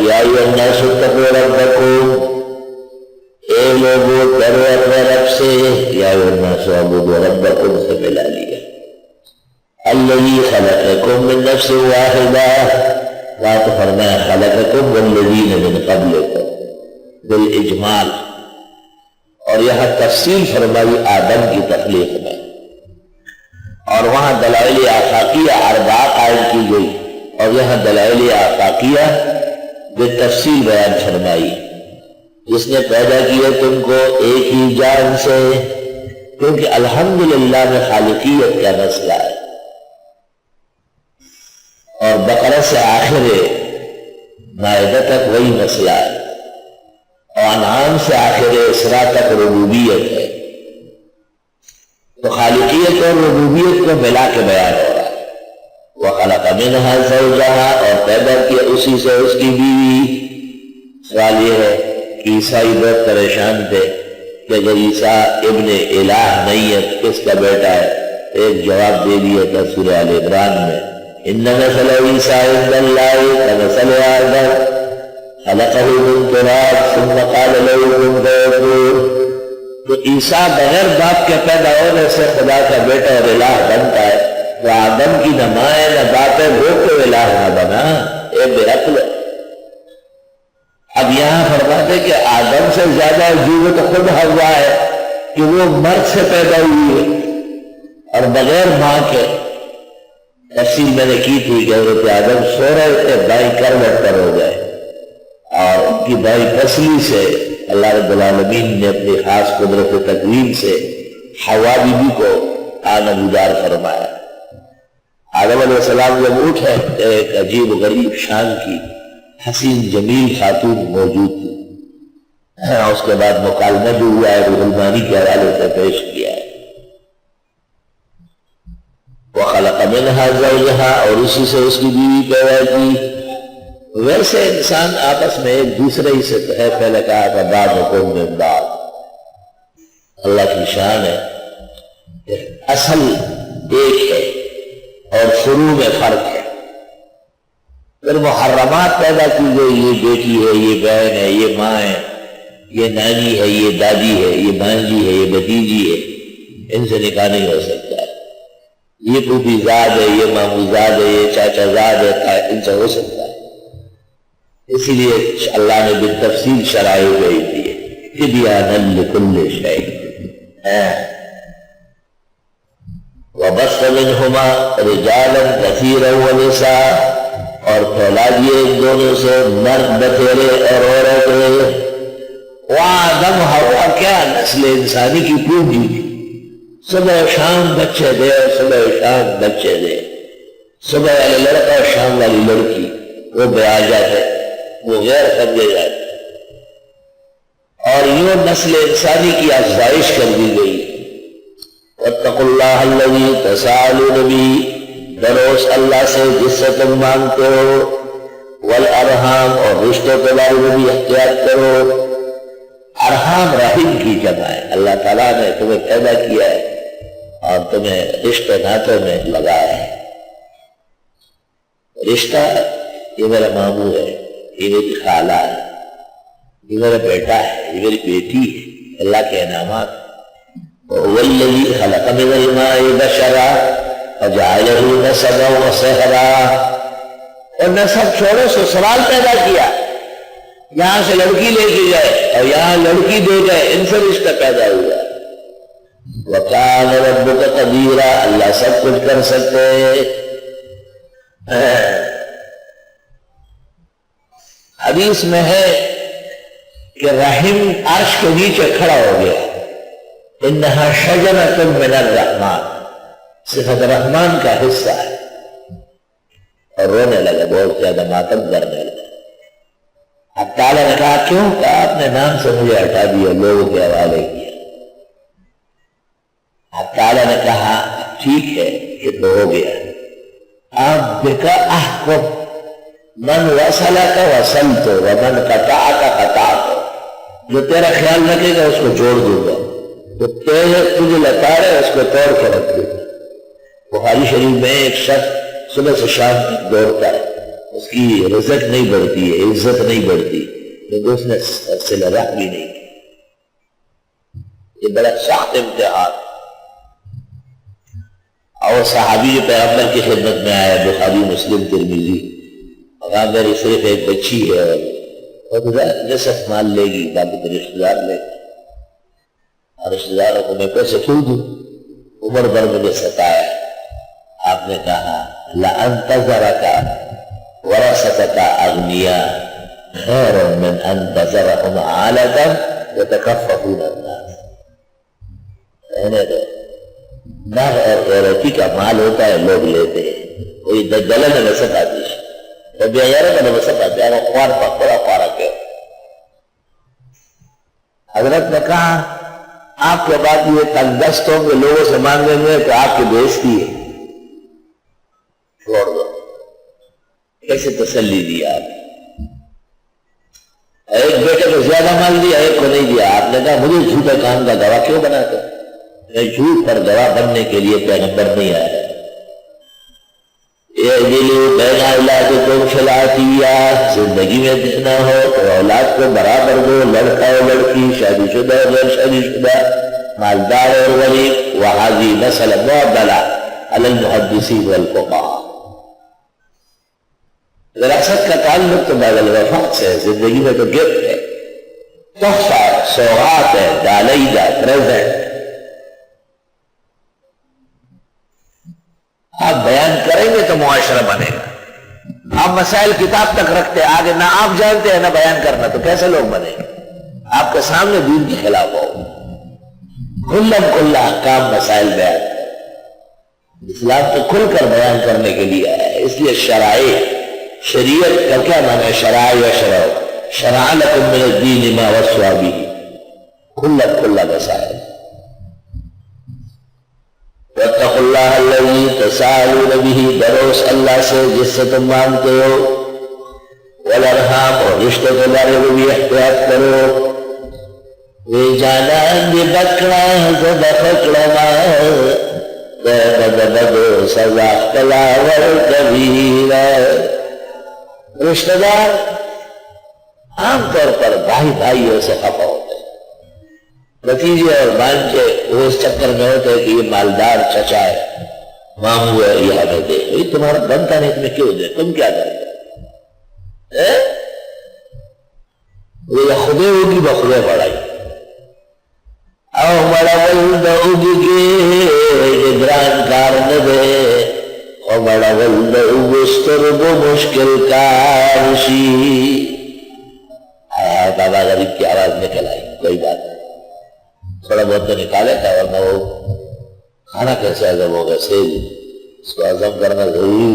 یا ایھا الناس اتقوا ربکم، اے لوگوں ڈرو اپنے رب سے، یا ایھا الناس اعبدوا ربکم سے ملا لیا، الذی خلقکم من نفس واحدہ، بات فرمایا خلقکم والذین من قبلکم بالاجمال، اور یہاں تفصیل فرمائی آدم کی تخلیق میں، اور وہاں دلائل آفاقیہ اربعہ قائم کی گئی، اور یہاں دلائل آفاقیہ بالتفصیل بیان فرمائی۔ جس نے پیدا کیا تم کو ایک ہی جان سے، کیونکہ الحمدللہ میں خالقیت کا مسئلہ ہے، اور بقرہ سے آخر مائدہ تک وہی مسئلہ ہے، اور انعام سے آخر اسراء تک ربوبیت ہے، تو خالقیت اور ربوبیت کو ملا کے بیان ہو رہا ہے۔ وَخَلَقَ مِنْهَا زَوْجَهَا، اور پیدا کیا اسی سے اس کی بیوی۔ سوال یہ ہے کہ عیسائی بہت پریشان تھے کہ اگر عیسیٰ ابن الہ نہیں ہے کس کا بیٹا ہے؟ ایک جواب دے دیا تھا سورہ آل عمران میں، إِنَّ مَثَلَ عِيسَىٰ عِندَ اللَّهِ كَمَثَلِ آدَمَ خَلَقَهُ مِن تُرَابٍ ثُمَّ قَالَ لَهُ كُن فَيَكُونُ۔ تو عیسیٰ بغیر باپ کے پیدا ہونے سے خدا کا بیٹا اور الہ بنتا ہے، تو آدم کی نہ ماں ہے نہ باپ ہے، وہ تو الہ نہ بنا، اے بے عقل۔ اب یہاں فرماتے کہ آدم سے زیادہ عجیب تو خود حوا ہے کہ وہ مرد سے پیدا ہوئی ہے اور بغیر ماں کے۔ تفصیل میں نے کی تھی کہ حضرت آدم سو رہے تھے، بائیں کروٹ پر ہو گئے، اور ان کی بائیں پسلی سے اللہ رب العالمین نے اپنی خاص قدرت تکوین سے حوا بی بی کو آنگودار فرمایا۔ آدم علیہ السلام جب اٹھے ایک عجیب غریب شان کی حسین جمیل خاتون موجود تھی، اس کے بعد مکالمہ جو ہوا ہے روح المانی کے حوالے سے پیش کیا ہے۔ وَخَلَقَ مِنْهَا زَوْجَهَا، اور اسی سے اس کی بیوی پیدا کی۔ ویسے انسان آپس میں ایک دوسرے ہی سے ہے، پہلے کہا تھا بعضکم من بعض، اللہ کی شان ہے کہ اصل ایک ہے اور فروع میں فرق ہے۔ پھر محرمات پیدا کی گئی، یہ بیٹی ہے، یہ بہن ہے، یہ ماں ہے، یہ نانی ہے، یہ دادی ہے، یہ بھانجی ہے، یہ بھتیجی ہے، ان سے نکاح نہیں ہو سکتا ہے۔ یہ پھوپھی زاد ہے، یہ ماموں زاد ہے، یہ چاچا زاد ہے، ان سے ہو سکتا ہے۔ اسی لیے اللہ نے بالتفصیل شرائع بھیج دیے، تبیانا لکل شیء۔ وَبَثَّ مِنْهُمَا رِجَالًا كَثِيرًا وَنِسَاءً، اور پھیلا دیے ان دونوں سے مرد بتیرے اور عورتیں۔ وآدم حوا کیا نسل انسانی کی پونجی تھی، صبح شام بچے دے، صبح شام بچے دے، صبح والے لڑکا اور شام والی لڑکی، وہ بیاہ جاتے، وہ غیر سمجھے جاتے، اور یوں نسل انسانی کی افزائش کر دی گئی۔ وَاتَّقُوا اللَّهَ الَّذِي تَسَاءَلُونَ بِهِ، ڈرو اس اللہ سے جس سے تم مانگتے ہو، والارحام، اور رشتوں کے بارے میں بھی احتیاط کرو۔ ارحام رحم کی جمع ہے، اللہ تعالیٰ نے تمہیں پیدا کیا ہے اور تمہیں رشتے ناتوں میں لگایا ہے۔ رشتہ یہ میرا ماموں ہے، یہ میری خالہ ہے، یہ میرا بیٹا ہے، یہ میری بیٹی ہے، اللہ کے انعامات۔ وَالَّذِي خَلَقَ مِنَ الْمَاءِ بَشَرًا وَجَعَلَهُ نَسَبًا وَصِهْرًا، اور نسب چھوڑو، سسرال پیدا کیا، یہاں سے لڑکی لے کے گئے اور یہاں لڑکی دے گئے، ان سے رشتہ پیدا ہوا۔ وَكَانَ رَبُّكَ قَدِيرًا، اللہ سب کچھ کر سکتے ہیں۔ حدیث میں ہے کہ رحم عرش کے نیچے کھڑا ہو گیا، انہا شجرۃ من الرحمن، صفت رحمان کا حصہ ہے، اور رونے لگا، بہت زیادہ ماتم کرنے لگا۔ اب تعالیٰ نے کہا کیوں؟ کہا آپ نے نام سے مجھے ہٹا دیا، لوگوں کے حوالے کیا۔ اب تعالیٰ نے کہا ٹھیک ہے، یہ تو ہو گیا، آپ بکا احکم، من وصلک وصلت ومن قطعک قطعت، جو تیرا خیال رکھے گا اس کو جوڑ دوں گا، جو تجھے لتاڑے اس کو توڑ کے رکھ دوں گا۔ بخاری شریف میں ایک شخص صبح سے شام تک دوڑتا ہے، اس کی رزق نہیں بڑھتی ہے، عزت نہیں بڑھتی، کیونکہ اس نے صلہ رحمی نہیں کی۔ یہ بڑا سخت امتحان۔ اور صحابی پیغمبر کی خدمت میں آیا، بخاری مسلم ترمذی، اور میری صرف ایک بچی ہے اور نصف مال لے گی، باقی تو رشتے دار لے گی، اور رشتے داروں کو میں پیسے کیوں دوں؟ عمر بھر مجھے ستایا۔ آپ نے کہا لَأَن تَذَرَكَ وَرَثَتَكَ أَغْنِيَاءَ خَيْرٌ مِّنْ أَن تَذَرَهُمْ عَالَةً يَتَكَفَّفُونَ النَّاسَ۔ کہنے دو، نر اور غیرتی کا مال ہوتا ہے، لوگ لیتے ہیں، کوئی دجلہ نے وسط آتی ہے، تو بے غیرت نے وسط آتی ہے، وہ خوار پکڑا خوارا کیا۔ حضرت نے کہا آپ کے بعد یہ تنگ دست ہوں گے، لوگوں سے مانگیں گے تو آپ کی بےزتی ہے، چھوڑ دو۔ کیسے تسلی دی آپ؟ ایک بیٹے کو زیادہ مال دیا، ایک کو نہیں دیا۔ آپ نے کہا مجھے جھوٹے کام کا گواہ کیوں بناتے؟ میں جھوٹ پر گواہ بننے کے لیے پیغمبر نہیں آیا۔ بین اولادکم فی العطیہ، زندگی میں دینا ہو تو اولاد کو برابر دو، لڑکا اور لڑکی، شادی شدہ اور غیر شادی شدہ، مالدار اور غریب۔ وہذی مسئلہ معضلہ علی المحدثین والفقہاء۔ وراثت کا تعلق تو بعد الوفات سے، زندگی میں تو گفٹ ہے، تحفہ ہے، سوغات ہے، ڈالیدہ، پریزنٹ۔ آپ بیان کریں گے تو معاشرہ بنے گا۔ آپ مسائل کتاب تک رکھتے، آگے نہ آپ جانتے ہیں نہ بیان کرنا، تو کیسے لوگ بنے گا؟ آپ کے سامنے دین کے خلاف ہو، کھلم کھلا احکام مسائل بیان کریں۔ اسلام تو کھل کر بیان کرنے کے لیے ہے، اس لیے شریعت کا کیا معنی ہے؟ شرائع و شرع، شرع لکم من الدین ما وصى بہ، کھلا کھلا مسائل۔ واتقوا اللہ الذی تساءلون بہ، ڈرو اس اللہ سے جس سے تم مانتے ہو، والارحام، اور رشتے کے بارے میں بھی احتیاط کرو۔ وے جانا بکڑا زد فکڑا بدو سزا کلاور کبیرہ۔ رشتہ دار عام طور پر بھائی بھائیوں سے خفا ہوتے ہیں، بھتیجے اور بھانجے وہ اس چکر میں ہوتے ہیں کہ یہ مالدار چچا ہے، ماموں ہے، یہ ہمیں دے، یہ تمہارا بنتا نہیں، تمہیں کیوں دے، تم کیا کرتے؟ یہ خدے ہوگی بخدے بڑھائی، او بڑا ولد اگگے جبران کار ندے، او بڑا ولد اگستر بو مشکل کارشی۔ بابا غریب کی آواز نکل آئی، کوئی بات نہیں، تھوڑا بہت تو نکالے تھا، ورنہ وہ کھانا کیسے ہضم ہوگا؟ سیل اس کو ہضم کرنا ضروری